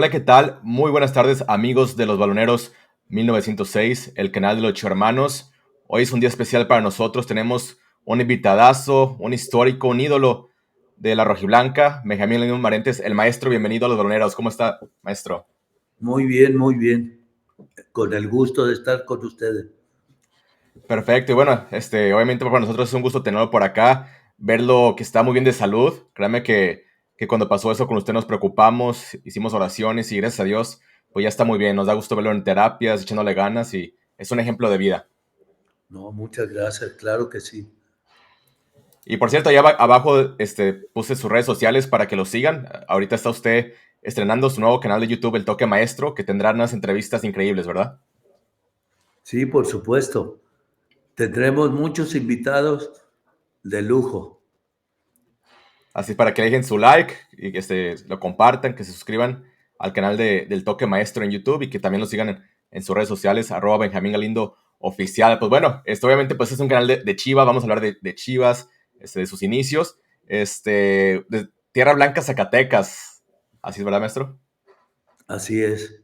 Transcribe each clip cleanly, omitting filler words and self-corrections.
Hola, ¿qué tal? Muy buenas tardes, amigos de los Baloneros 1906, el canal de los Ocho Hermanos. Hoy es un día especial para nosotros. Tenemos un invitadazo, un histórico, un ídolo de la rojiblanca, Benjamín León Marentes, el maestro. Bienvenido a los Baloneros. ¿Cómo está, maestro? Muy bien, muy bien. Con el gusto de estar con ustedes. Perfecto. Y bueno, obviamente para nosotros es un gusto tenerlo por acá, verlo que está muy bien de salud. Créame que cuando pasó eso con usted nos preocupamos, hicimos oraciones y gracias a Dios, pues ya está muy bien. Nos da gusto verlo en terapias, echándole ganas y es un ejemplo de vida. No, muchas gracias, claro que sí. Y por cierto, allá abajo puse sus redes sociales para que lo sigan. Ahorita está usted estrenando su nuevo canal de YouTube, El Toque Maestro, que tendrá unas entrevistas increíbles, ¿verdad? Sí, por supuesto. Tendremos muchos invitados de lujo. Así para que dejen su like y que lo compartan, que se suscriban al canal del Toque Maestro en YouTube y que también lo sigan en sus redes sociales, @Benjamín Galindo Oficial. Pues bueno, obviamente pues es un canal de Chivas, vamos a hablar de Chivas, de sus inicios, de Tierra Blanca, Zacatecas. Así es, ¿verdad, maestro? Así es.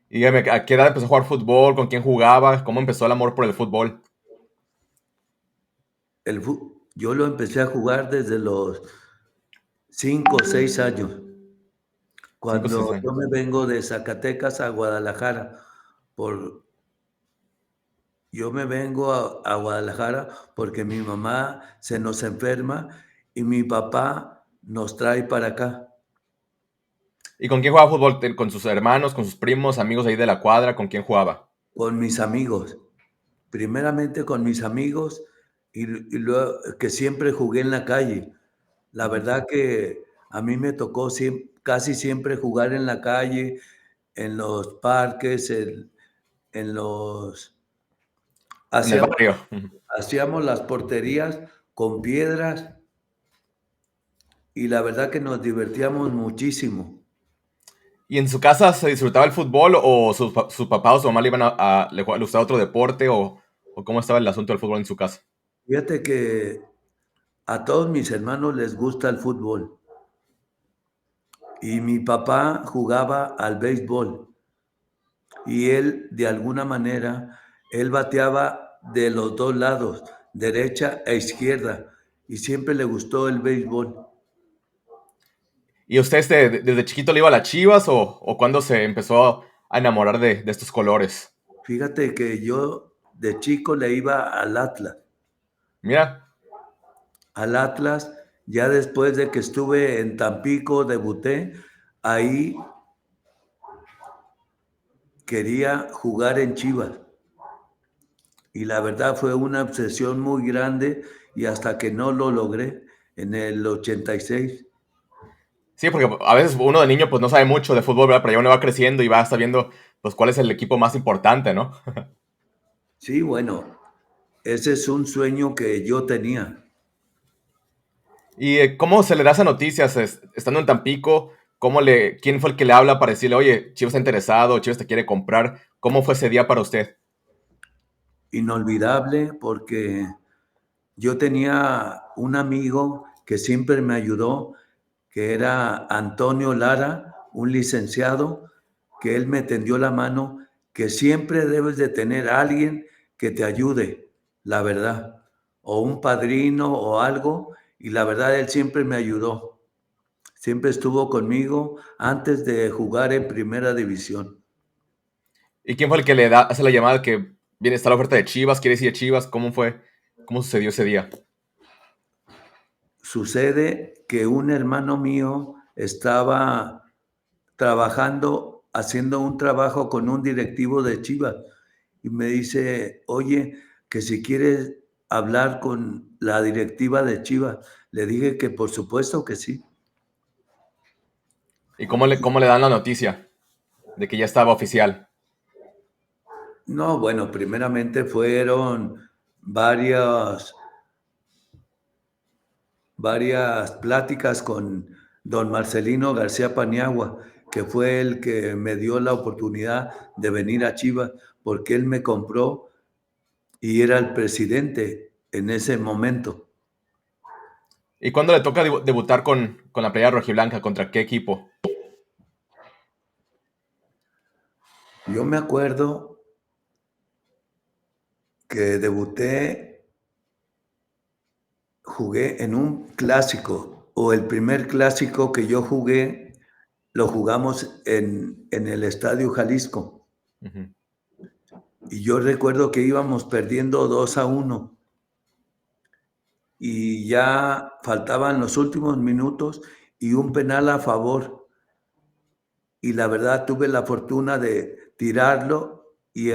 Y dígame, ¿a qué edad empezó a jugar fútbol? ¿Con quién jugaba? ¿Cómo empezó el amor por el fútbol? Yo lo empecé a jugar desde los 5 o 6 años, 5 o 6 cuando años. yo me vengo de Zacatecas a Guadalajara. Por, yo me vengo a Guadalajara porque mi mamá se nos enferma y mi papá nos trae para acá. ¿Y con quién jugaba fútbol? ¿Con sus hermanos, con sus primos, amigos ahí de la cuadra? ¿Con quién jugaba? Con mis amigos, primeramente con mis amigos y luego que siempre jugué en la calle. La Ujú. verdad que a mí me tocó casi siempre jugar en la calle, en los parques, en los En el hacíamos barrio. Ujú. hacíamos las porterías con piedras y la verdad que nos divertíamos muchísimo. ¿Y en su casa se disfrutaba el fútbol o su papá o su mamá le iban le gustaba otro deporte o cómo estaba el asunto del fútbol en su casa? Fíjate que a todos mis hermanos les gusta el fútbol y mi papá jugaba al béisbol. Y él, de alguna manera, él bateaba de los dos lados, derecha e izquierda, y siempre le gustó el béisbol. ¿Y usted desde chiquito le iba a las Chivas o cuándo se empezó a enamorar de estos colores? Fíjate que yo de chico le iba Mira, al Atlas, ya después de que estuve en Tampico, debuté, ahí quería jugar en Chivas. Y la verdad fue una obsesión muy grande y hasta que no lo logré en el 86. sí, porque a veces uno de niño pues no sabe mucho de fútbol, ¿verdad? Pero ya uno va creciendo y va sabiendo pues cuál es el equipo más importante, ¿no? Sí, bueno, ese es un sueño que yo tenía. ¿Y cómo se le da esa noticia estando en Tampico? ¿Quién fue el que le habla para decirle, oye, Chivas está interesado, Chivas te quiere comprar? ¿Cómo fue ese día para usted? Inolvidable porque yo tenía un amigo que siempre me ayudó, que era Antonio Lara, un licenciado, que él me tendió la mano, que siempre debes de tener a alguien que te ayude, la verdad, o un padrino o algo, y la verdad él siempre me ayudó, siempre estuvo conmigo antes de jugar en primera división. ¿Y quién fue el que hace la llamada que viene, está la oferta de Chivas, quiere decir Chivas? ¿Cómo fue? ¿Cómo sucedió ese día? Sucede que un hermano mío estaba trabajando, haciendo un trabajo con un directivo de Chivas y me dice, oye, que si quieres hablar con la directiva de Chivas. Le dije que por supuesto que sí. ¿Y cómo le dan la noticia de que ya estaba oficial? No, bueno, primeramente fueron varias, varias pláticas con don Marcelino García Paniagua, que fue el que me dio la oportunidad de venir a Chivas, porque él me compró y era el presidente en ese momento. ¿Y cuándo le toca debutar con la playa rojiblanca? ¿Contra qué equipo? Yo me acuerdo que jugué en un clásico, o el primer clásico que yo jugué, lo jugamos en el Estadio Jalisco. Ujú. Y yo recuerdo que íbamos perdiendo 2-1 y ya faltaban los últimos minutos y un penal a favor. Y la verdad tuve la fortuna de tirarlo y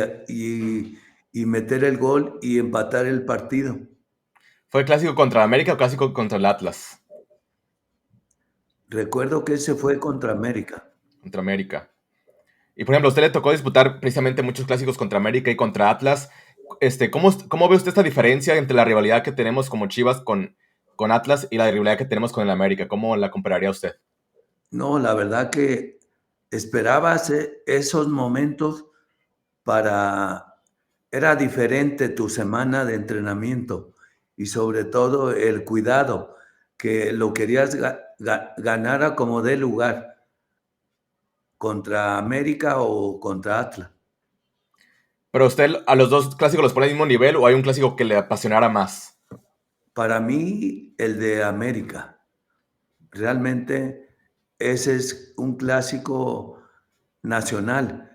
meter el gol y empatar el partido. ¿Fue clásico contra América o clásico contra el Atlas? Recuerdo que ese fue contra América. Contra América. Y por ejemplo, a usted le tocó disputar precisamente muchos clásicos contra América y contra Atlas. ¿Cómo ve usted esta diferencia entre la rivalidad que tenemos como Chivas con Atlas y la rivalidad que tenemos con el América? ¿Cómo la compararía usted? No, la verdad que esperabas esos momentos para... Era diferente tu semana de entrenamiento y sobre todo el cuidado, que lo querías ganar a como dé lugar, contra América o contra Atlas. ¿Pero usted a los dos clásicos los pone al mismo nivel o hay un clásico que le apasionara más? Para mí, el de América. Realmente ese es un clásico nacional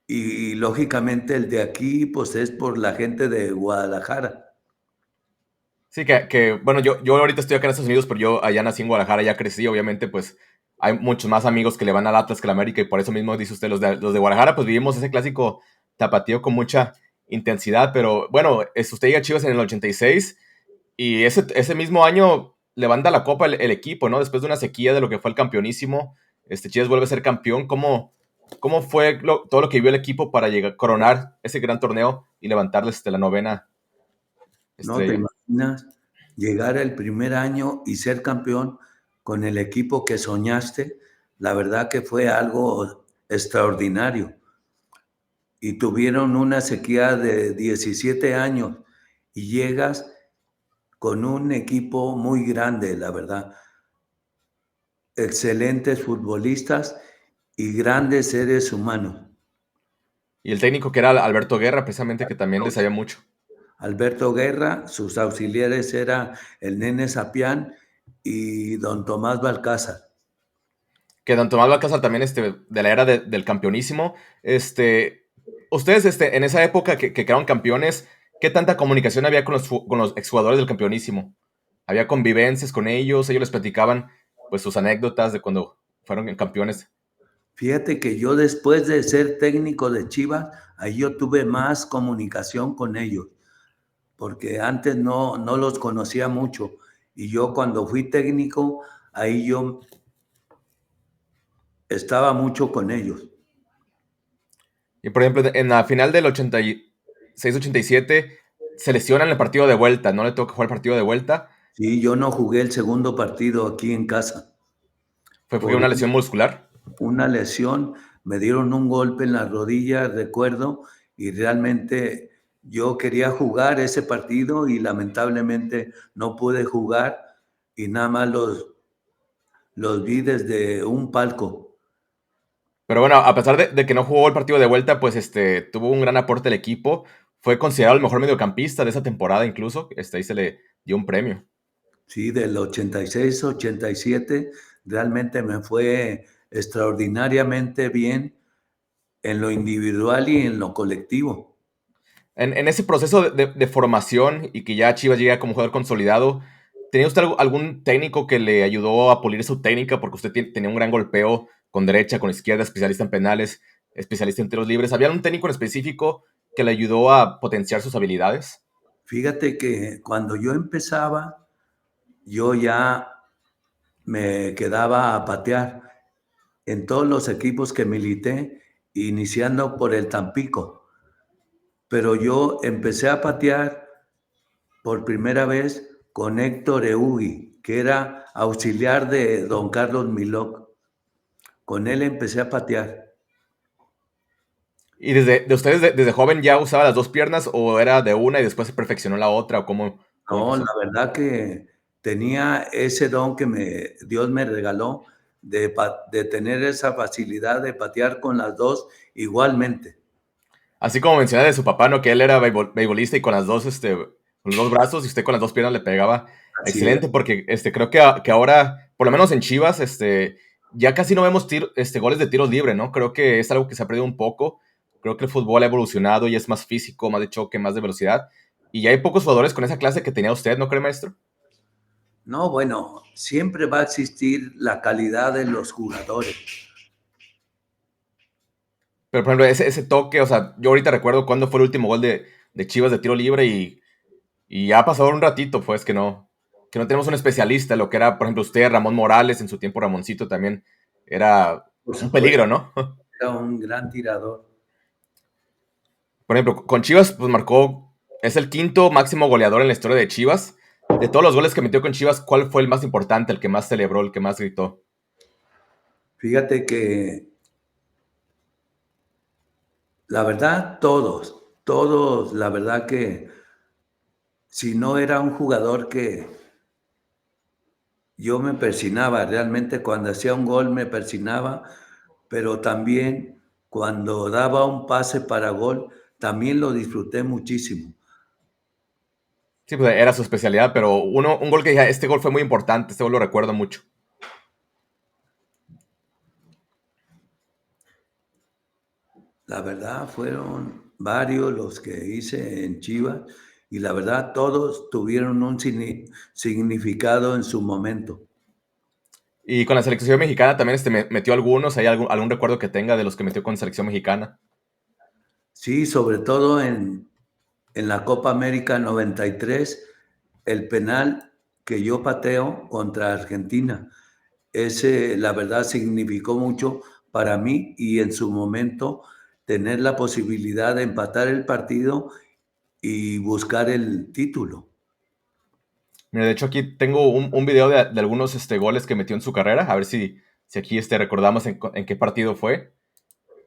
y lógicamente el de aquí pues es por la gente de Guadalajara. Sí, bueno, yo ahorita estoy acá en Estados Unidos, pero yo allá nací en Guadalajara, ya crecí, obviamente, pues hay muchos más amigos que le van al Atlas que al América y por eso mismo dice usted, los de Guadalajara, pues vivimos ese clásico tapatío con mucha intensidad, pero bueno, usted llega a Chivas en el 86 y ese mismo año levanta la copa el equipo, ¿no? Después de una sequía de lo que fue el campeonísimo, Chivas vuelve a ser campeón. ¿Cómo fue todo lo que vivió el equipo para llegar, coronar ese gran torneo y levantarles la novena ¿No te estrella? imaginas llegar el primer año y ser campeón con el equipo que soñaste? La verdad que fue algo extraordinario. Y tuvieron una sequía de 17 años y llegas con un equipo muy grande, la verdad. Excelentes futbolistas y grandes seres humanos. Y el técnico que era Alberto Guerra, precisamente, que también le sabía mucho. Alberto Guerra, sus auxiliares eran el Nene Sapián y don Tomás Balcázar. Que don Tomás Balcázar también, de la era del campeonísimo. Ustedes, en esa época que quedaron campeones, ¿qué tanta comunicación había con los exjugadores del campeonísimo? ¿Había convivencias con ellos? ¿Ellos les platicaban, pues, sus anécdotas de cuando fueron campeones? Fíjate que yo después de ser técnico de Chivas, ahí yo tuve más comunicación con ellos, porque antes no los conocía mucho. Y yo cuando fui técnico, ahí yo estaba mucho con ellos. Y, por ejemplo, en la final del 86-87, se lesionan el partido de vuelta, ¿no le toca jugar el partido de vuelta? Sí, yo no jugué el segundo partido aquí en casa Fue por una lesión muscular. una lesión. Me dieron un golpe en la rodilla, recuerdo, y realmente yo quería jugar ese partido y lamentablemente no pude jugar y nada más los vi desde un palco. Pero bueno, a pesar de que no jugó el partido de vuelta, pues tuvo un gran aporte al equipo. Fue considerado el mejor mediocampista de esa temporada, incluso. Ahí se le dio un premio. Sí, del 86, 87, realmente me fue extraordinariamente bien en lo individual y en lo colectivo. En ese proceso de formación y que ya Chivas llega como jugador consolidado, ¿tenía usted algún técnico que le ayudó a pulir su técnica? Porque usted tenía un gran golpeo con derecha, con izquierda, especialista en penales, especialista en tiros libres. ¿Había un técnico en específico que le ayudó a potenciar sus habilidades? Fíjate que cuando yo empezaba, yo ya me quedaba a patear en todos los equipos que milité, iniciando por el Tampico. Pero yo empecé a patear por primera vez con Héctor Eugui, que era auxiliar de don Carlos Milok. Con él empecé a patear. ¿Y de ustedes desde joven ya usaba las dos piernas o era de una y después se perfeccionó la otra o cómo No, la empezó? verdad que tenía ese don que Dios me regaló de tener esa facilidad de patear con las dos igualmente. Así como mencionaba de su papá, ¿no? Que él era beisbolista y con con los dos brazos y usted con las dos piernas le pegaba. Así es. Excelente, porque creo que ahora, por lo menos en Chivas, ya casi no vemos goles de tiros libre, ¿no? Creo que es algo que se ha perdido un poco. Creo que el fútbol ha evolucionado y es más físico, más de choque, más de velocidad. Y ya hay pocos jugadores con esa clase que tenía usted, ¿no cree, maestro? No, bueno, siempre va a existir la calidad de los jugadores. Pero, por ejemplo, ese toque, o sea, yo ahorita recuerdo cuándo fue el último gol de Chivas de tiro libre y ya ha pasado un ratito, pues, que no tenemos un especialista, lo que era, por ejemplo, usted, Ramón Morales, en su tiempo Ramoncito también era Por un peligro, supuesto, ¿no? era un gran tirador. Por ejemplo, con Chivas, pues es el quinto máximo goleador en la historia de Chivas. De todos los goles que metió con Chivas, ¿cuál fue el más importante, el que más celebró, el que más gritó? Fíjate que la verdad, todos, la verdad que si no era un jugador que yo me persinaba, realmente cuando hacía un gol me persinaba, pero también cuando daba un pase para gol, también lo disfruté muchísimo. Sí, pues era su especialidad, pero un gol que dije, este gol fue muy importante, este gol lo recuerdo mucho. La verdad, fueron varios los que hice en Chivas y la verdad todos tuvieron un significado en su momento. Y con la selección mexicana también metió algunos, ¿hay algún recuerdo que tenga de los que metió con selección mexicana? Sí, sobre todo en la Copa América 93, el penal que yo pateo contra Argentina. Ese, la verdad, significó mucho para mí y en su momento tener la posibilidad de empatar el partido y buscar el título. Mira, de hecho aquí tengo un video de algunos goles que metió en su carrera, a ver si aquí recordamos en qué partido fue.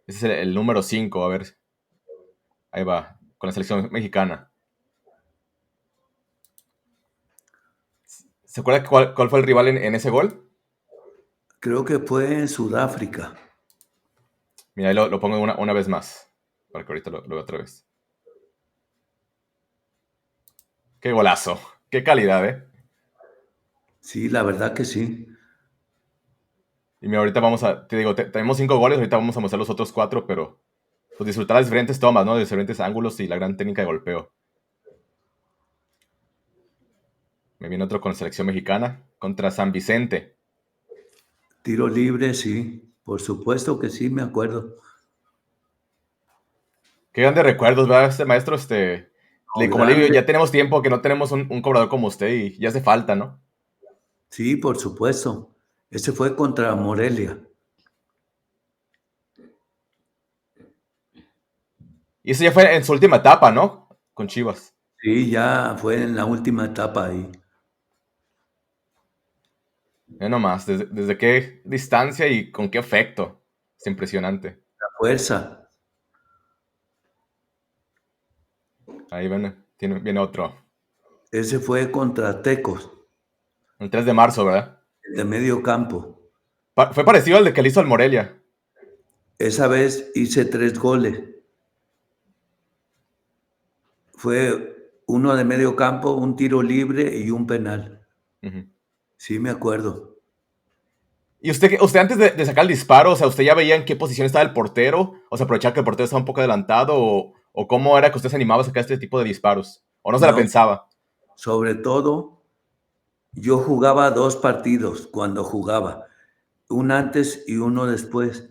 Ese es el número 5, a ver, ahí va, con la selección mexicana. ¿Se acuerda cuál fue el rival en ese gol? Creo que fue en Sudáfrica. Mira, ahí lo pongo una vez más, para que ahorita lo vea otra vez. Qué golazo, qué calidad, ¿eh? Sí, la verdad que sí. Y mira, ahorita te digo, tenemos 5 goles, ahorita vamos a mostrar los otros 4, pero pues disfrutar las diferentes tomas, ¿no? De diferentes ángulos y la gran técnica de golpeo. Me viene otro con selección mexicana contra San Vicente. Tiro libre, sí. Por supuesto que sí, me acuerdo. Qué grandes recuerdos, ¿verdad? Este maestro, No, como le digo, grande. ya tenemos tiempo que no tenemos un cobrador como usted y ya hace falta, ¿no? Sí, por supuesto. Ese fue contra Morelia. Y eso ya fue en su última etapa, ¿no? Con Chivas. Sí, ya fue en la última etapa ahí. Ya nomás, desde qué distancia y con qué efecto. Es impresionante. La fuerza. Ahí viene otro. Ese fue contra Tecos, El 3 de marzo, ¿verdad? de medio campo. Fue parecido al de que le hizo al Morelia. Esa vez hice 3 goles. Fue uno de medio campo, un tiro libre y un penal. Ujú. Sí, me acuerdo. ¿Y usted antes de sacar el disparo, o sea, usted ya veía en qué posición estaba el portero? O sea, aprovechaba que el portero estaba un poco adelantado, o cómo era que usted se animaba a sacar este tipo de disparos? ¿O no se la No, pensaba? sobre todo, yo jugaba 2 partidos cuando jugaba, un antes y uno después.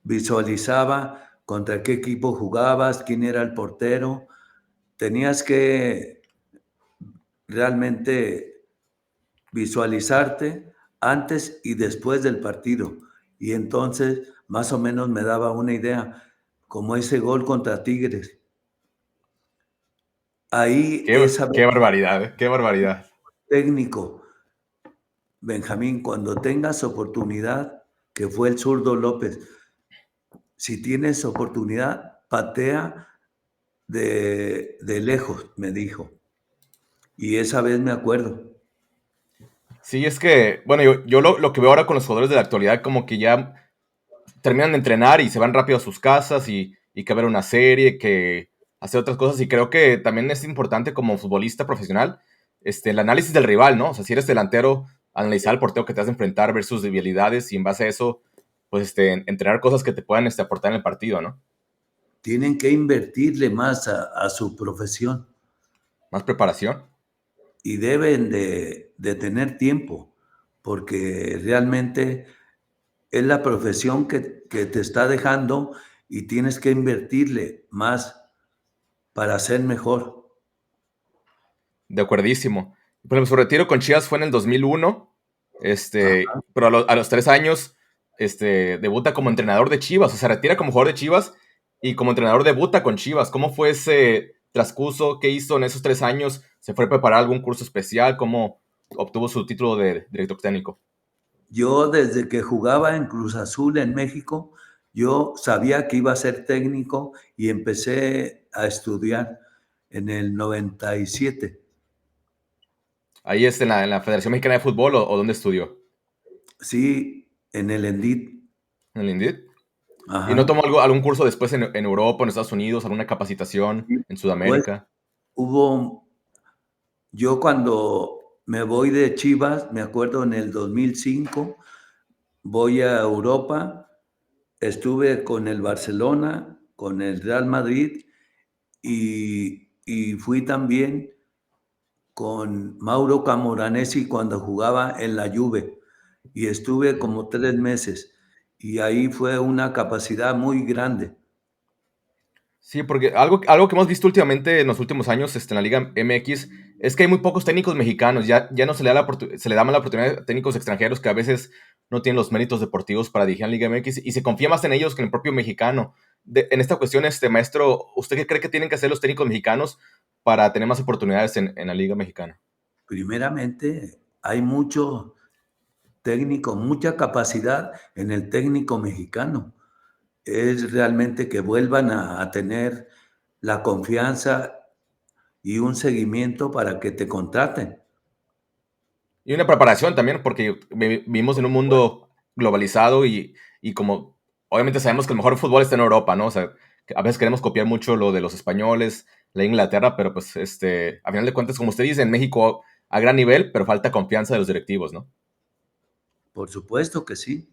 Visualizaba contra qué equipo jugabas, quién era el portero. Tenías que realmente visualizarte antes y después del partido. Y entonces más o menos me daba una idea, como ese gol contra Tigres. Ahí esa vez Qué barbaridad, ¿eh? Qué barbaridad. técnico, Benjamín, cuando tengas oportunidad, que fue el zurdo López, si tienes oportunidad, patea de lejos, me dijo. Y esa vez me acuerdo. Sí, es que, bueno, yo lo que veo ahora con los jugadores de la actualidad, como que ya terminan de entrenar y se van rápido a sus casas y que ver una serie, que hacer otras cosas. Y creo que también es importante como futbolista profesional el análisis del rival, ¿no? O sea, si eres delantero, analizar al portero que te vas a enfrentar, ver sus debilidades y en base a eso, pues entrenar cosas que te puedan aportar en el partido, ¿no? Tienen que invertirle más a su profesión Más preparación. y deben de tener tiempo, porque realmente es la profesión que te está dejando y tienes que invertirle más para ser mejor. De acuerdísimo. Por ejemplo, su retiro con Chivas fue en el 2001, Ajá. pero a los 3 años debuta como entrenador de Chivas, o sea, retira como jugador de Chivas y como entrenador debuta con Chivas. ¿Cómo fue ese transcurso? ¿Qué hizo en esos 3 años? ¿Se fue a preparar algún curso especial? ¿Cómo obtuvo su título de director técnico? Yo desde que jugaba en Cruz Azul en México, yo sabía que iba a ser técnico y empecé a estudiar en el 97. Ahí en la Federación Mexicana de Fútbol o dónde estudió, Sí, en el Endit. en el INDIT. ¿Y no Ajá. tomó algún curso después en Europa, en Estados Unidos, alguna capacitación Sí, en pues Sudamérica? hubo, yo cuando me voy de Chivas, me acuerdo en el 2005, voy a Europa, estuve con el Barcelona, con el Real Madrid y fui también con Mauro Camoranesi cuando jugaba en la Juve y estuve como 3 meses y ahí fue una capacidad muy grande. Sí, porque algo que hemos visto últimamente en los últimos años en la Liga MX es que hay muy pocos técnicos mexicanos. Ya no se le da se le da más la oportunidad a técnicos extranjeros que a veces no tienen los méritos deportivos para dirigir en la Liga MX y se confía más en ellos que en el propio mexicano. En esta cuestión, maestro, ¿usted qué cree que tienen que hacer los técnicos mexicanos para tener más oportunidades en la Liga Mexicana? Primeramente, hay mucho técnico, mucha capacidad en el técnico mexicano. Es realmente que vuelvan a tener la confianza y un seguimiento para que te contraten. Y una preparación también, porque vivimos en un mundo globalizado y como obviamente sabemos que el mejor fútbol está en Europa, ¿no? O sea, que a veces queremos copiar mucho lo de los españoles, la Inglaterra, pero pues a final de cuentas, como usted dice, en México a gran nivel, pero falta confianza de los directivos, ¿no? Por supuesto que sí.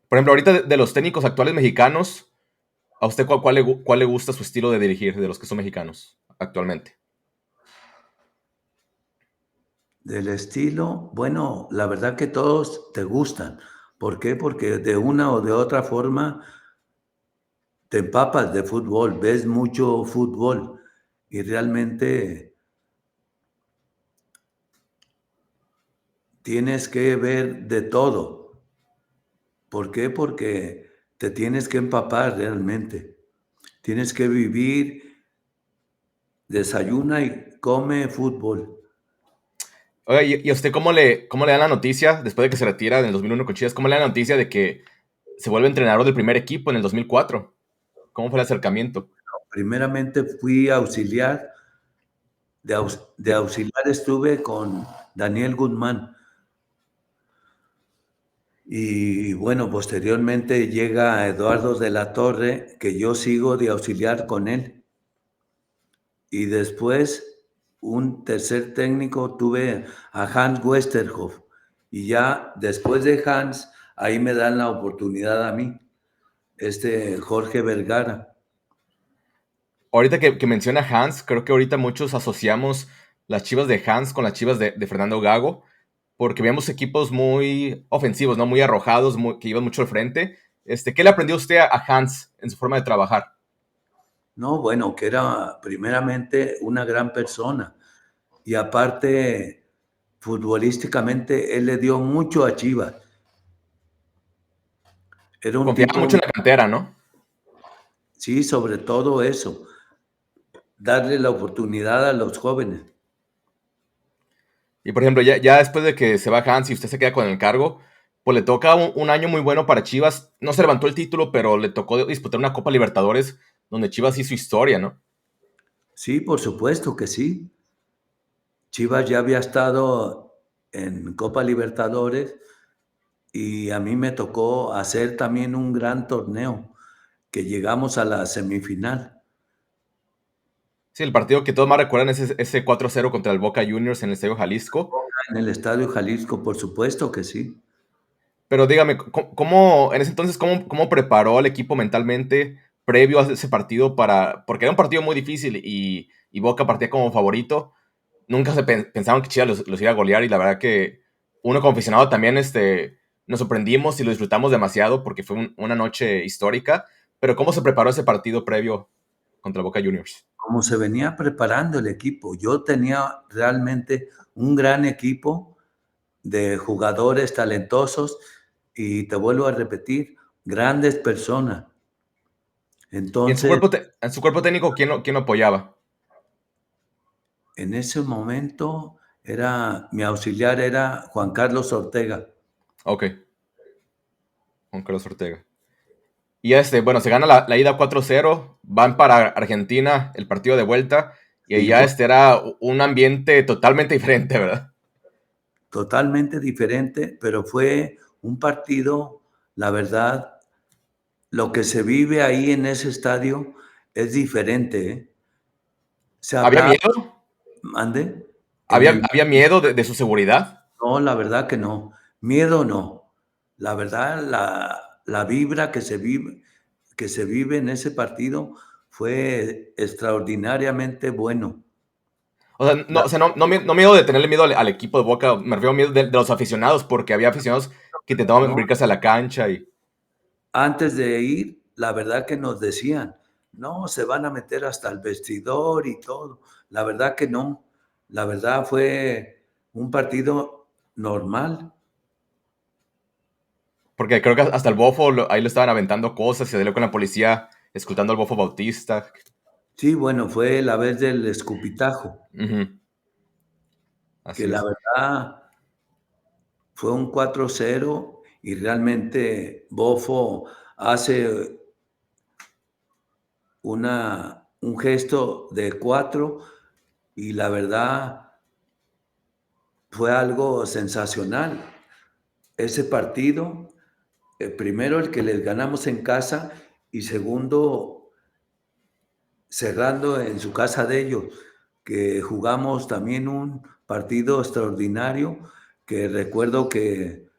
Por ejemplo, ahorita de los técnicos actuales mexicanos, ¿a usted cuál le gusta su estilo de dirigir de los que son mexicanos actualmente? Del estilo, bueno, la verdad que todos te gustan. ¿Por qué? Porque de una o de otra forma te empapas de fútbol, ves mucho fútbol y realmente tienes que ver de todo. ¿Por qué? Porque te tienes que empapar realmente. Tienes que vivir, desayuna y come fútbol. Oiga, ¿y a usted cómo le dan la noticia, después de que se retira en el 2001 con Chivas, cómo le dan la noticia de que se vuelve entrenador del primer equipo en el 2004? ¿Cómo fue el acercamiento? Primeramente fui auxiliar, de auxiliar estuve con Daniel Guzmán. Y bueno, posteriormente llega Eduardo de la Torre, que yo sigo de auxiliar con él. Y después, un tercer técnico, tuve a Hans Westerhoff. Y ya después de Hans, ahí me dan la oportunidad a mí, Jorge Vergara. Ahorita que menciona Hans, creo que ahorita muchos asociamos las Chivas de Hans con las Chivas de Fernando Gago, porque vemos equipos muy ofensivos, ¿no? Muy arrojados, que iban mucho al frente. ¿Qué le aprendió usted a Hans en su forma de trabajar? No, bueno, que era primeramente una gran persona. Y aparte, futbolísticamente, él le dio mucho a Chivas. Era un Confiaba tipo, mucho en la cantera, ¿no? sí, sobre todo eso, darle la oportunidad a los jóvenes. Y por ejemplo, ya después de que se va Hans y usted se queda con el cargo, pues le toca un año muy bueno para Chivas. No se levantó el título, pero le tocó disputar una Copa Libertadores donde Chivas hizo historia, ¿no? Sí, por supuesto que sí. Chivas ya había estado en Copa Libertadores y a mí me tocó hacer también un gran torneo que llegamos a la semifinal. Sí, el partido que todos más recuerdan es ese 4-0 contra el Boca Juniors en el Estadio Jalisco. En el Estadio Jalisco, por supuesto que sí. Pero dígame, ¿cómo en ese entonces, cómo preparó al equipo mentalmente previo a ese partido porque era un partido muy difícil y Boca partía como favorito? Nunca pensaban que Chivas los iba a golear y la verdad que uno como aficionado también nos sorprendimos y lo disfrutamos demasiado porque fue una noche histórica. Pero ¿cómo se preparó ese partido previo contra Boca Juniors? Como se venía preparando el equipo. Yo tenía realmente un gran equipo de jugadores talentosos y te vuelvo a repetir, grandes personas. Y en Entonces, en su cuerpo técnico, ¿quién lo apoyaba? en ese momento mi auxiliar era Juan Carlos Ortega. Ok, Juan Carlos Ortega. Y bueno, se gana la ida 4-0, van para Argentina el partido de vuelta, y ahí Sí, ya era un ambiente totalmente diferente, ¿verdad? totalmente diferente, pero fue un partido, la verdad, lo que se vive ahí en ese estadio es diferente, ¿eh? Se ¿Había hablaba, miedo? mande, en ¿Había, el, había miedo de su seguridad? no, la verdad que no. Miedo no. La verdad, la vibra que se vive en ese partido fue extraordinariamente bueno. O sea, no miedo de tenerle miedo al equipo de Boca, me refiero a miedo de los aficionados, porque había aficionados que intentaban No, brincarse a la cancha y... antes de ir, la verdad que nos decían, no, se van a meter hasta el vestidor y todo. La verdad que no. La verdad fue un partido normal. Porque creo que hasta el Bofo, ahí lo estaban aventando cosas, y se salió con la policía escoltando al Bofo Bautista. Sí, bueno, fue la vez del escupitajo, Ujú, que así la es. verdad fue un 4-0 y realmente Bofo hace un gesto de 4 y la verdad fue algo sensacional. Ese partido, primero el que les ganamos en casa y segundo cerrando en su casa de ellos, que jugamos también un partido extraordinario, que recuerdo que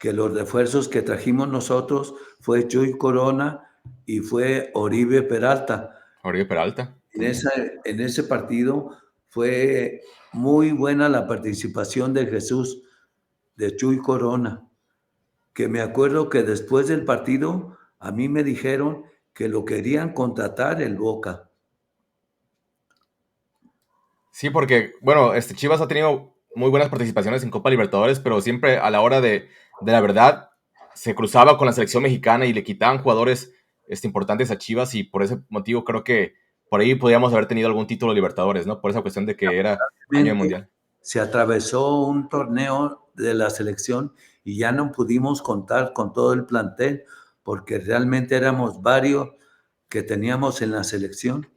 los refuerzos que trajimos nosotros fue Chuy Corona y fue Oribe Peralta. Oribe Peralta. En ese partido fue muy buena la participación de Jesús, de Chuy Corona, que me acuerdo que después del partido a mí me dijeron que lo querían contratar el Boca. Sí, porque, bueno, Chivas ha tenido muy buenas participaciones en Copa Libertadores, pero siempre a la hora de la verdad se cruzaba con la selección mexicana y le quitaban jugadores importantes a Chivas, y por ese motivo creo que por ahí podríamos haber tenido algún título de Libertadores, ¿no? Por esa cuestión de que era año de Realmente Mundial. se atravesó un torneo de la selección y ya no pudimos contar con todo el plantel porque realmente éramos varios que teníamos en la selección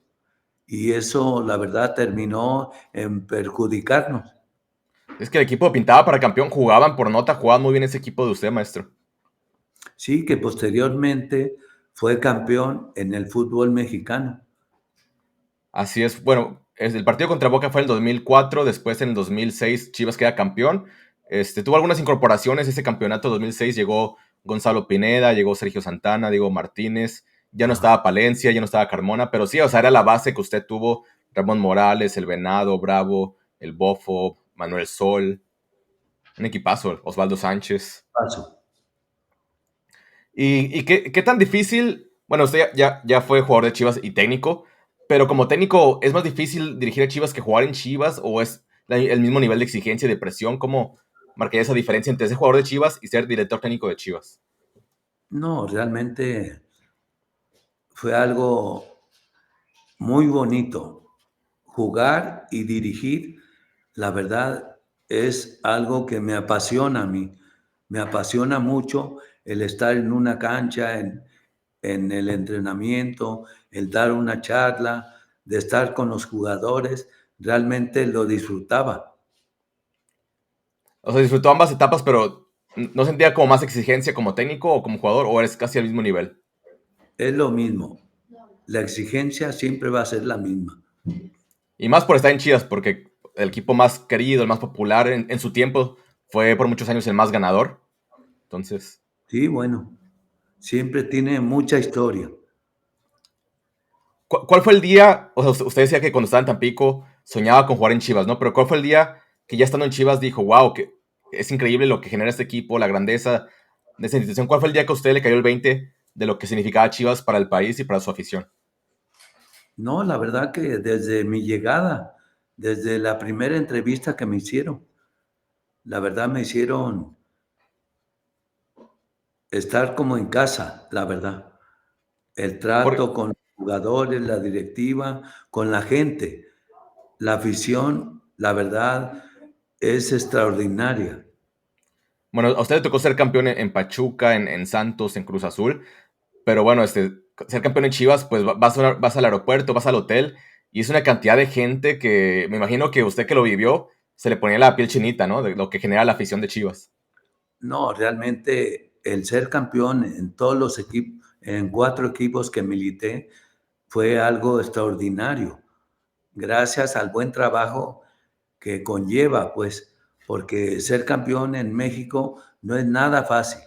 y eso la verdad terminó en perjudicarnos. Es que el equipo pintaba para campeón, jugaban por nota, jugaban muy bien ese equipo de usted, maestro. Sí, que posteriormente fue campeón en el fútbol mexicano. Así es, bueno, el partido contra Boca fue en el 2004, después en el 2006 Chivas queda campeón. Tuvo algunas incorporaciones ese campeonato 2006, llegó Gonzalo Pineda, llegó Sergio Santana, Diego Martínez, ya no Ajá, estaba Palencia, ya no estaba Carmona, pero sí, o sea, era la base que usted tuvo: Ramón Morales, el Venado, Bravo, el Bofo, Manuel Sol, un equipazo, Osvaldo Sánchez. paso. ¿Y qué tan difícil? Bueno, usted ya fue jugador de Chivas y técnico, pero como técnico, ¿es más difícil dirigir a Chivas que jugar en Chivas? ¿O es el mismo nivel de exigencia y de presión? ¿Cómo marcaría esa diferencia entre ser jugador de Chivas y ser director técnico de Chivas? No, realmente fue algo muy bonito. Jugar y dirigir, la verdad, es algo que me apasiona a mí. Me apasiona mucho el estar en una cancha, en el entrenamiento, el dar una charla, de estar con los jugadores. Realmente lo disfrutaba. O sea, disfrutó ambas etapas, pero ¿no sentía como más exigencia como técnico o como jugador, o eres casi al mismo nivel? Es lo mismo. La exigencia siempre va a ser la misma. Y más por estar en Chivas, porque el equipo más querido, el más popular en su tiempo, fue por muchos años el más ganador. Entonces, Sí, bueno, siempre tiene mucha historia. ¿cuál fue el día? O sea, usted decía que cuando estaba en Tampico soñaba con jugar en Chivas, ¿no? Pero ¿cuál fue el día que ya estando en Chivas dijo, wow, que es increíble lo que genera este equipo, la grandeza de esta institución? ¿Cuál fue el día que a usted le cayó el 20 de lo que significaba Chivas para el país y para su afición? No, la verdad que desde mi llegada, desde la primera entrevista que me hicieron, la verdad me hicieron estar como en casa, la verdad. El Por- trato con los jugadores, la directiva, con la gente, la afición, la verdad es extraordinaria. bueno, a usted le tocó ser campeón en Pachuca, en Santos, en Cruz Azul. Pero bueno, ser campeón en Chivas, pues vas al aeropuerto, vas al hotel y es una cantidad de gente que me imagino que usted que lo vivió se le ponía la piel chinita, ¿no? De lo que genera la afición de Chivas. No, realmente el ser campeón en todos los equipos, en 4 equipos que milité, fue algo extraordinario, gracias al buen trabajo que conlleva, pues, porque ser campeón en México no es nada fácil.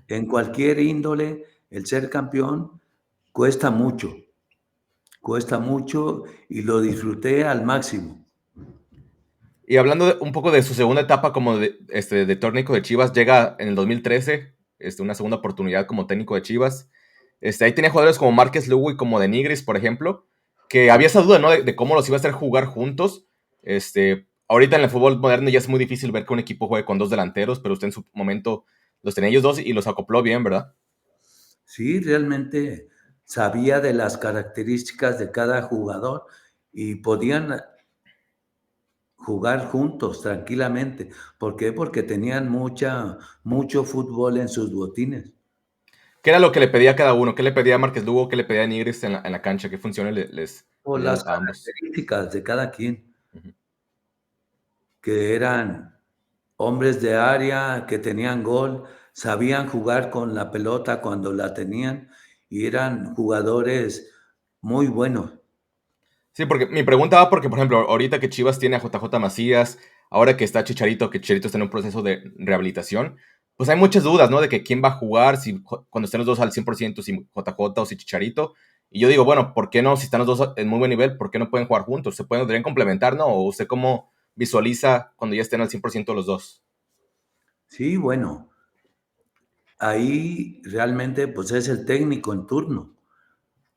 En cualquier índole, el ser campeón cuesta mucho y lo disfruté al máximo. Y hablando un poco de su segunda etapa como de técnico de Chivas, llega en el 2013, una segunda oportunidad como técnico de Chivas. Ahí tenía jugadores como Márquez Lugo y como de Nigris, por ejemplo, que había esa duda, ¿no? De cómo los iba a hacer jugar juntos. Ahorita en el fútbol moderno ya es muy difícil ver que un equipo juegue con dos delanteros, pero usted en su momento los tenía ellos dos y los acopló bien, ¿verdad? Sí, realmente sabía de las características de cada jugador y podían jugar juntos tranquilamente. ¿Por qué? Porque tenían mucho fútbol en sus botines. ¿Qué era lo que le pedía a cada uno? ¿Qué le pedía a Márquez Lugo? ¿Qué le pedía a Nigris en la cancha? ¿Qué funciones Por les dio las a ambos? características de cada quien, Ujú. que eran hombres de área, que tenían gol, sabían jugar con la pelota cuando la tenían y eran jugadores muy buenos. Sí, porque mi pregunta va porque, por ejemplo, ahorita que Chivas tiene a JJ Macías, ahora que está Chicharito, que Chicharito está en un proceso de rehabilitación, pues hay muchas dudas, ¿no? De que quién va a jugar, si cuando estén los dos al 100%, si JJ o si Chicharito. Y yo digo, bueno, ¿por qué no? Si están los dos en muy buen nivel, ¿por qué no pueden jugar juntos? Se pueden, deberían complementar, ¿no? ¿O usted cómo visualiza cuando ya estén al 100% los dos? Sí, bueno, ahí realmente pues es el técnico en turno,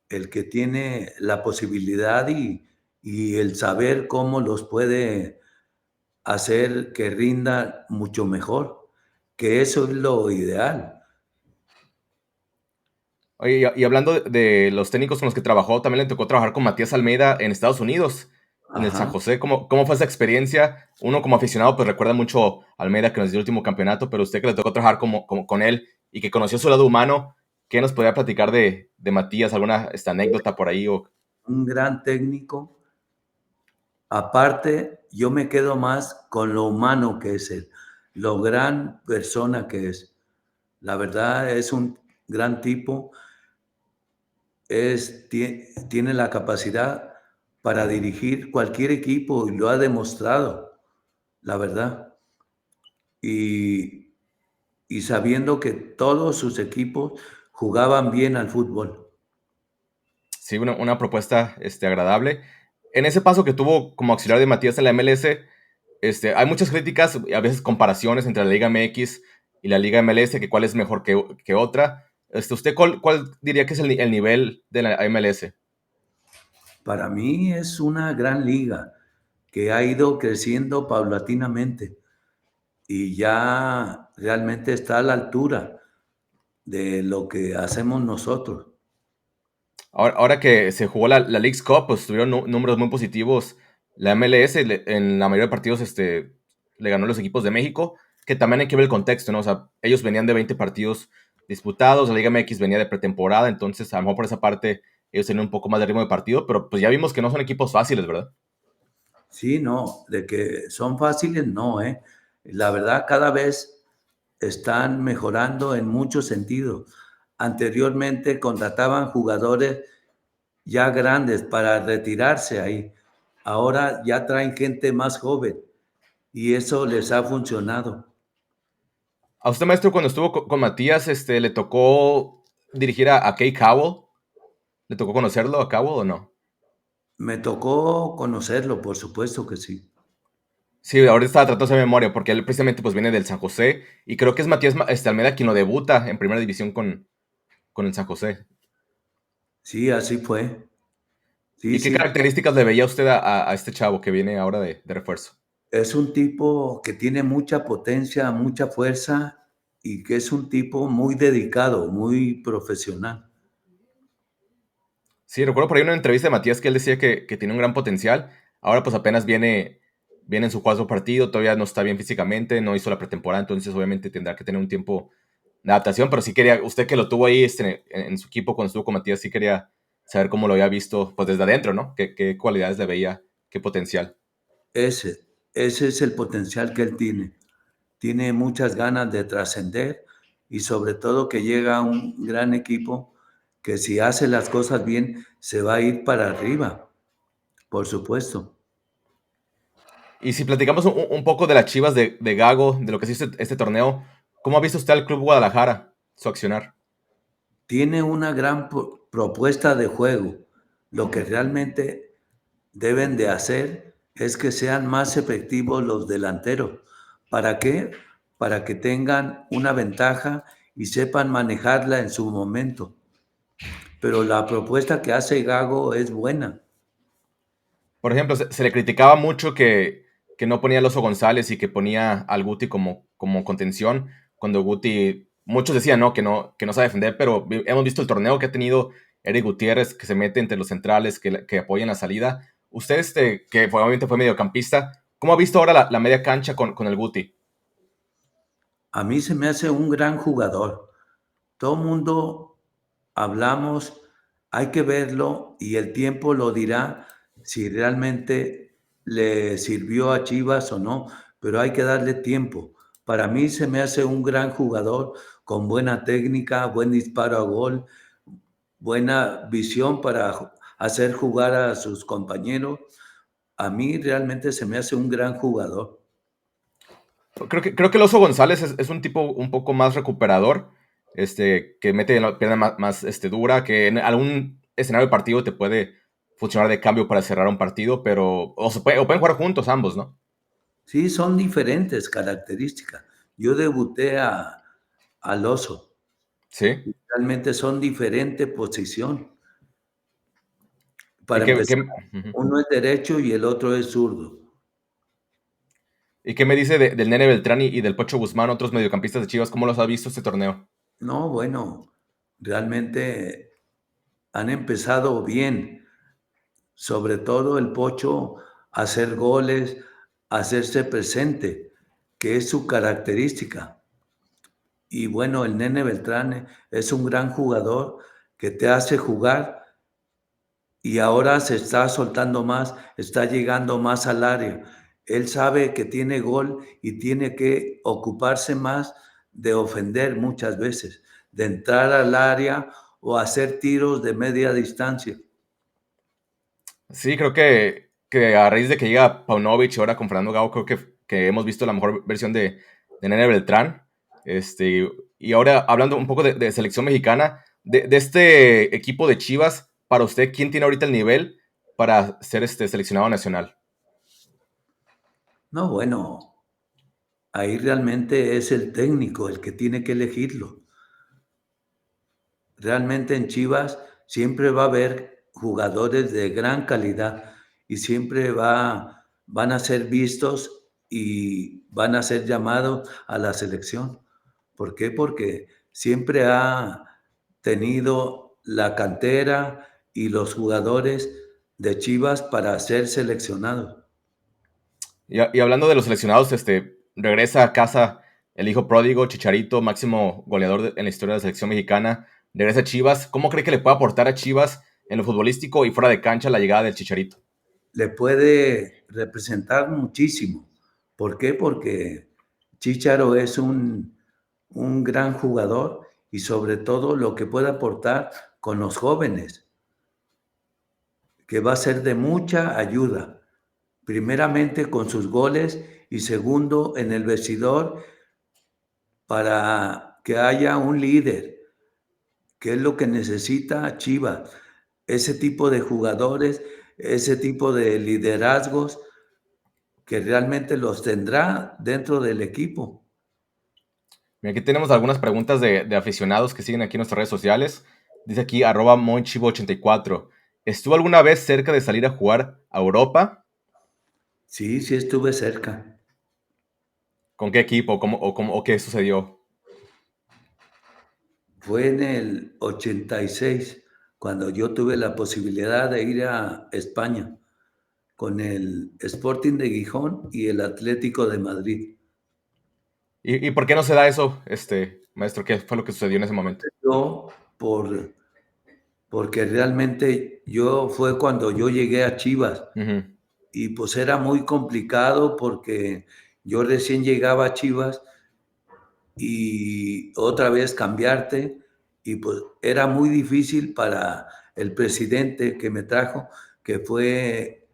el que tiene la posibilidad y el saber cómo los puede hacer que rinda mucho mejor, que eso es lo ideal. Oye, y hablando de los técnicos con los que trabajó, también le tocó trabajar con Matías Almeida en Estados Unidos, en el San Ajá. José. ¿Cómo fue esa experiencia? Uno como aficionado, pues recuerda mucho a Almeida que nos dio el último campeonato, pero usted que le tocó trabajar con él y que conoció su lado humano, ¿qué nos podría platicar de Matías? ¿Alguna anécdota por ahí? Un gran técnico. Aparte, yo me quedo más con lo humano que es él, lo gran persona que es. La verdad es un gran tipo, tiene la capacidad para dirigir cualquier equipo y lo ha demostrado, la verdad. Y, y sabiendo que todos sus equipos jugaban bien al fútbol. Sí, una propuesta agradable. En ese paso que tuvo como auxiliar de Matías en la MLS, hay muchas críticas y a veces comparaciones entre la Liga MX y la Liga MLS, que cuál es mejor que otra. ¿Usted cuál diría que es el nivel de la MLS? Para mí es una gran liga que ha ido creciendo paulatinamente y ya realmente está a la altura de lo que hacemos nosotros. Ahora que se jugó la Leagues Cup, pues tuvieron números muy positivos. La MLS en la mayoría de partidos le ganó a los equipos de México, que también hay que ver el contexto, ¿no? O sea, ellos venían de 20 partidos disputados, la Liga MX venía de pretemporada, entonces a lo mejor por esa parte ellos tenían un poco más de ritmo de partido, pero pues ya vimos que no son equipos fáciles, ¿verdad? Sí, no, de que son fáciles, no, ¿eh? La verdad, cada vez están mejorando en muchos sentidos. Anteriormente contrataban jugadores ya grandes para retirarse ahí. Ahora ya traen gente más joven y eso les ha funcionado. A usted, maestro, cuando estuvo con Matías, le tocó dirigir a Kay Cowell. ¿Le tocó conocerlo a Cowell o no? Me tocó conocerlo, por supuesto que sí. Sí, ahorita estaba tratando de hacer memoria, porque él precisamente pues viene del San José, y creo que es Matías Almeida quien lo debuta en primera división con el San José. Sí, así fue. Sí, ¿Y qué sí. características le veía usted a este chavo que viene ahora de refuerzo? Es un tipo que tiene mucha potencia, mucha fuerza y que es un tipo muy dedicado, muy profesional. Sí, recuerdo por ahí una entrevista de Matías que él decía que tiene un gran potencial. Ahora pues apenas viene en su cuarto partido, todavía no está bien físicamente, no hizo la pretemporada, entonces obviamente tendrá que tener un tiempo de adaptación, pero sí quería, usted que lo tuvo ahí en su equipo cuando estuvo con Matías, sí quería saber cómo lo había visto pues desde adentro, ¿no? ¿Qué cualidades le veía, qué potencial? Ese, ese es el potencial que él tiene. Tiene muchas ganas de trascender y sobre todo que llega a un gran equipo que si hace las cosas bien se va a ir para arriba, por supuesto. Y si platicamos un poco de las Chivas de Gago, de lo que es este torneo, ¿cómo ha visto usted al Club Guadalajara, su accionar? Tiene una gran propuesta de juego. Lo que realmente deben de hacer es que sean más efectivos los delanteros. ¿Para qué? Para que tengan una ventaja y sepan manejarla en su momento. Pero la propuesta que hace Gago es buena. Por ejemplo, se le criticaba mucho que no ponía al Oso González y que ponía al Guti como contención, cuando Guti, muchos decían que no sabe defender, pero hemos visto el torneo que ha tenido Eric Gutiérrez, que se mete entre los centrales, que apoyan la salida. Usted, obviamente fue mediocampista, ¿cómo ha visto ahora la media cancha con el Guti? A mí se me hace un gran jugador. Todo mundo hablamos, hay que verlo y el tiempo lo dirá si realmente le sirvió a Chivas o no, pero hay que darle tiempo. Para mí se me hace un gran jugador con buena técnica, buen disparo a gol, buena visión para hacer jugar a sus compañeros. A mí realmente se me hace un gran jugador. Creo que el Oso González es un tipo un poco más recuperador, que mete la pierna más dura, que en algún escenario de partido te puede funcionar de cambio para cerrar un partido, pero o pueden jugar juntos ambos, ¿no? Sí, son diferentes características. Yo debuté al Oso. Sí. Realmente son diferente posición. ¿Y Para qué, empezar, ujú. uno es derecho y el otro es zurdo. ¿Y qué me dice del Nene Beltrán y del Pocho Guzmán, otros mediocampistas de Chivas? ¿Cómo los ha visto este torneo? No, bueno, realmente han empezado bien, sobre todo el Pocho, a hacer goles, a hacerse presente, que es su característica. Y bueno, el Nene Beltrán es un gran jugador que te hace jugar y ahora se está soltando más, está llegando más al área. Él sabe que tiene gol y tiene que ocuparse más de ofender muchas veces, de entrar al área o hacer tiros de media distancia. Sí, creo que a raíz de que llega Paunovic ahora con Fernando Gago, creo que hemos visto la mejor versión de Nene Beltrán. Y ahora hablando un poco de selección mexicana, de este equipo de Chivas, para usted, ¿quién tiene ahorita el nivel para ser seleccionado nacional? No, bueno, ahí realmente es el técnico el que tiene que elegirlo. Realmente en Chivas siempre va a haber jugadores de gran calidad y siempre van a ser vistos y van a ser llamados a la selección. ¿Por qué? Porque siempre ha tenido la cantera y los jugadores de Chivas para ser seleccionados. Y hablando de los seleccionados, regresa a casa el hijo pródigo, Chicharito, máximo goleador en la historia de la selección mexicana. Regresa a Chivas. ¿Cómo cree que le puede aportar a Chivas en lo futbolístico y fuera de cancha la llegada del Chicharito? Le puede representar muchísimo. ¿Por qué? Porque Chicharo es un gran jugador y sobre todo lo que puede aportar con los jóvenes, que va a ser de mucha ayuda, primeramente con sus goles y segundo en el vestidor para que haya un líder, que es lo que necesita Chivas, ese tipo de jugadores, ese tipo de liderazgos que realmente los tendrá dentro del equipo. Mira, aquí tenemos algunas preguntas de aficionados que siguen aquí en nuestras redes sociales. Dice aquí, @monchivo84. ¿Estuvo alguna vez cerca de salir a jugar a Europa? Sí, sí estuve cerca. ¿Con qué equipo? ¿O qué sucedió? Fue en el 86 cuando yo tuve la posibilidad de ir a España con el Sporting de Gijón y el Atlético de Madrid. ¿Y por qué no se da eso, maestro? ¿Qué fue lo que sucedió en ese momento? Yo, porque realmente fue cuando yo llegué a Chivas Ujú. y pues era muy complicado porque yo recién llegaba a Chivas y otra vez cambiarte y pues era muy difícil para el presidente que me trajo, que fue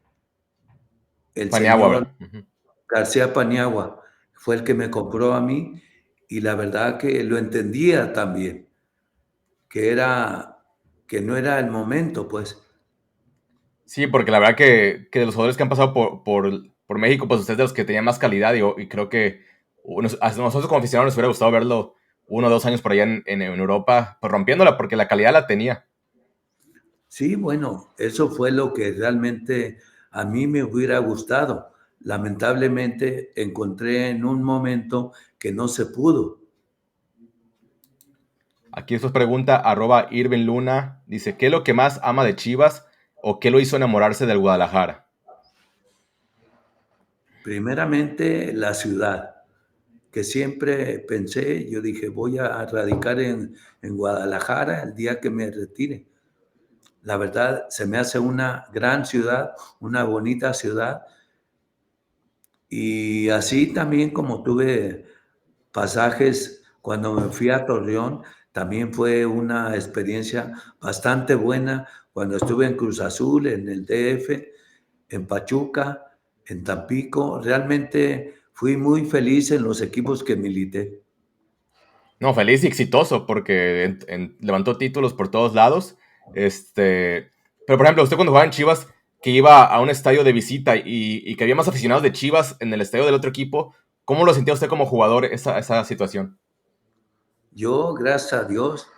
el Paniagua, señor ¿verdad? Ujú. García Paniagua, fue el que me compró a mí y la verdad que lo entendía también, que era que no era el momento, pues. Sí, porque la verdad que de los jugadores que han pasado por México, pues usted es de los que tenía más calidad y creo que a nosotros como aficionados nos hubiera gustado verlo 1 o 2 años por allá en Europa, pues rompiéndola, porque la calidad la tenía. Sí, bueno, eso fue lo que realmente a mí me hubiera gustado. Lamentablemente encontré en un momento que no se pudo. Aquí esto pregunta, @Irving Luna, dice, ¿qué es lo que más ama de Chivas o qué lo hizo enamorarse del Guadalajara? Primeramente, la ciudad, que siempre pensé, yo dije, voy a radicar en Guadalajara el día que me retire. La verdad, se me hace una gran ciudad, una bonita ciudad. Y así también como tuve pasajes cuando me fui a Torreón, también fue una experiencia bastante buena cuando estuve en Cruz Azul, en el DF, en Pachuca, en Tampico. Realmente fui muy feliz en los equipos que milité. No, feliz y exitoso, porque levantó títulos por todos lados. Pero por ejemplo, usted cuando jugaba en Chivas, que iba a un estadio de visita y que había más aficionados de Chivas en el estadio del otro equipo, ¿cómo lo sentía usted como jugador esa situación? Yo, gracias a Dios,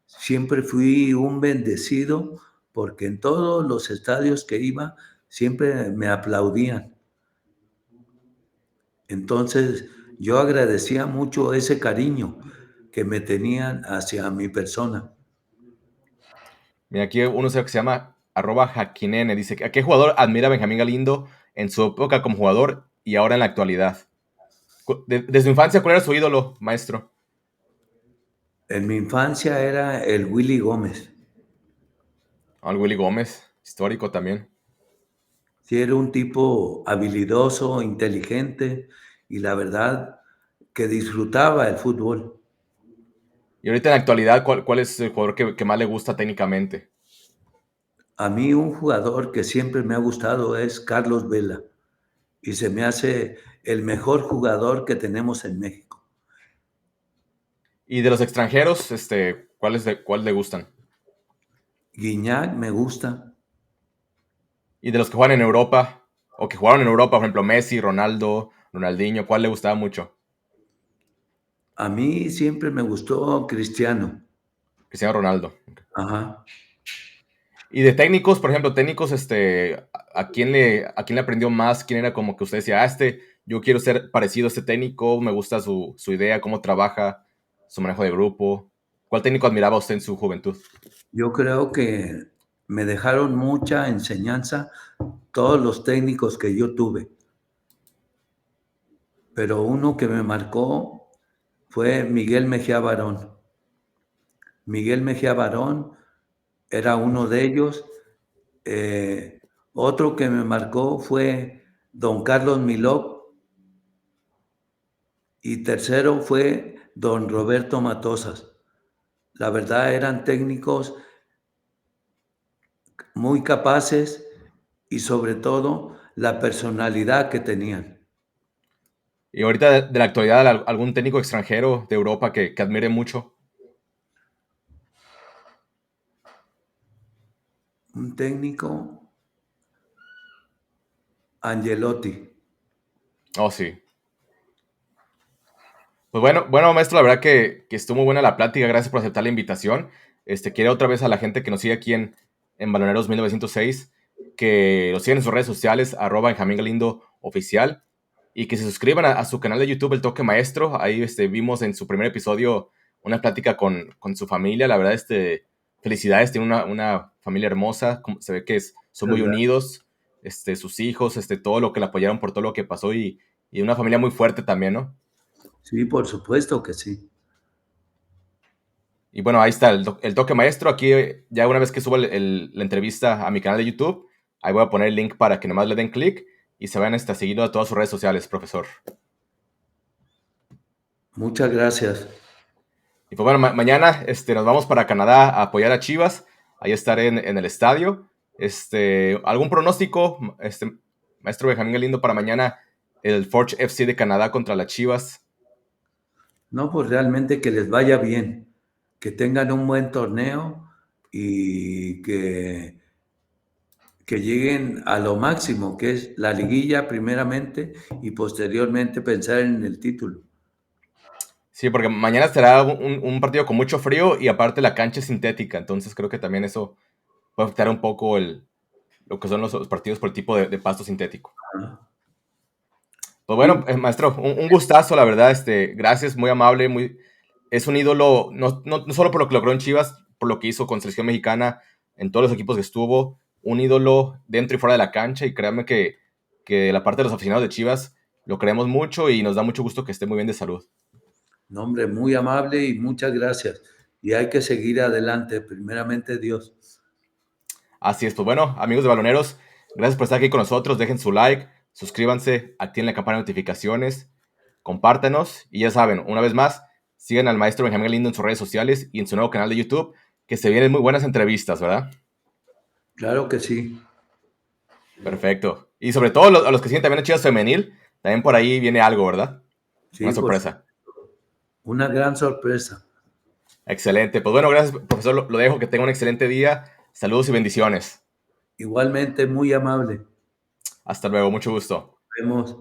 siempre fui un bendecido porque en todos los estadios que iba siempre me aplaudían. Entonces, yo agradecía mucho ese cariño que me tenían hacia mi persona. Mira, aquí uno que se llama @Jaquinene, dice, ¿a qué jugador admira Benjamín Galindo en su época como jugador y ahora en la actualidad? Desde su infancia, ¿cuál era su ídolo, maestro? En mi infancia era el Willy Gómez. Al Willy Gómez, histórico también. Sí, era un tipo habilidoso, inteligente y la verdad que disfrutaba el fútbol. Y ahorita en la actualidad, ¿cuál es el jugador que más le gusta técnicamente? A mí un jugador que siempre me ha gustado es Carlos Vela y se me hace el mejor jugador que tenemos en México. Y de los extranjeros, ¿cuál le gustan? Guiñac me gusta. Y de los que juegan en Europa, o que jugaron en Europa, por ejemplo, Messi, Ronaldo, Ronaldinho, ¿cuál le gustaba mucho? A mí siempre me gustó Cristiano. Cristiano Ronaldo. Ajá. Y de técnicos, por ejemplo, técnicos, ¿a quién le aprendió más? ¿Quién era como que usted decía, yo quiero ser parecido a este técnico, me gusta su idea, cómo trabaja, su manejo de grupo? ¿Cuál técnico admiraba usted en su juventud? Yo creo que me dejaron mucha enseñanza todos los técnicos que yo tuve, pero uno que me marcó fue Miguel Mejía Barón. Miguel Mejía Barón era uno de ellos. Eh, Otro que me marcó fue don Carlos Milok y tercero fue don Roberto Matosas. La verdad eran técnicos muy capaces y sobre todo la personalidad que tenían. Y ahorita de la actualidad, algún técnico extranjero de Europa que admire mucho. Un técnico, Angelotti. Oh, sí. Pues bueno, maestro, la verdad que estuvo muy buena la plática. Gracias por aceptar la invitación. Quiero otra vez a la gente que nos sigue aquí en Baloneros 1906 que lo sigan en sus redes sociales, @Benjamín Galindo oficial, y que se suscriban a su canal de YouTube, El Toque Maestro. Ahí vimos en su primer episodio una plática con su familia. La verdad, felicidades, tiene una familia hermosa. Se ve que son muy Muchas gracias. unidos, sus hijos, todo lo que le apoyaron por todo lo que pasó y una familia muy fuerte también, ¿no? Sí, por supuesto que sí. Y bueno, ahí está el toque maestro. Aquí, ya una vez que suba la entrevista a mi canal de YouTube, ahí voy a poner el link para que nomás le den clic y se vayan a seguirlo a todas sus redes sociales, profesor. Muchas gracias. Y pues bueno, mañana nos vamos para Canadá a apoyar a Chivas. Ahí estaré en el estadio. ¿Algún pronóstico, maestro Benjamín Galindo, para mañana el Forge FC de Canadá contra las Chivas? No, pues realmente que les vaya bien, que tengan un buen torneo y que lleguen a lo máximo, que es la liguilla primeramente y posteriormente pensar en el título. Sí, porque mañana será un partido con mucho frío y aparte la cancha es sintética. Entonces creo que también eso puede afectar un poco lo que son los partidos por el tipo de pasto sintético. Pues bueno, Sí, maestro, un gustazo, la verdad. Gracias, muy amable, es un ídolo, no solo por lo que logró en Chivas, por lo que hizo con selección mexicana, en todos los equipos que estuvo, un ídolo dentro y fuera de la cancha, y créanme que la parte de los aficionados de Chivas lo queremos mucho y nos da mucho gusto que esté muy bien de salud. no, hombre, muy amable y muchas gracias. Y hay que seguir adelante, primeramente Dios. Así es, pues bueno, amigos de Baloneros, gracias por estar aquí con nosotros. Dejen su like, suscríbanse, activen la campana de notificaciones, compártanos y ya saben, una vez más, sigan al maestro Benjamín Galindo en sus redes sociales y en su nuevo canal de YouTube, que se vienen muy buenas entrevistas, ¿verdad? Claro que sí. Perfecto. Y sobre todo a los que siguen también a Chivas Femenil, también por ahí viene algo, ¿verdad? Una Sí, por sorpresa. una gran sorpresa. Excelente. Pues bueno, gracias, profesor. Lo dejo, que tenga un excelente día. Saludos y bendiciones. Igualmente muy amable. Hasta luego, mucho gusto. Vemos.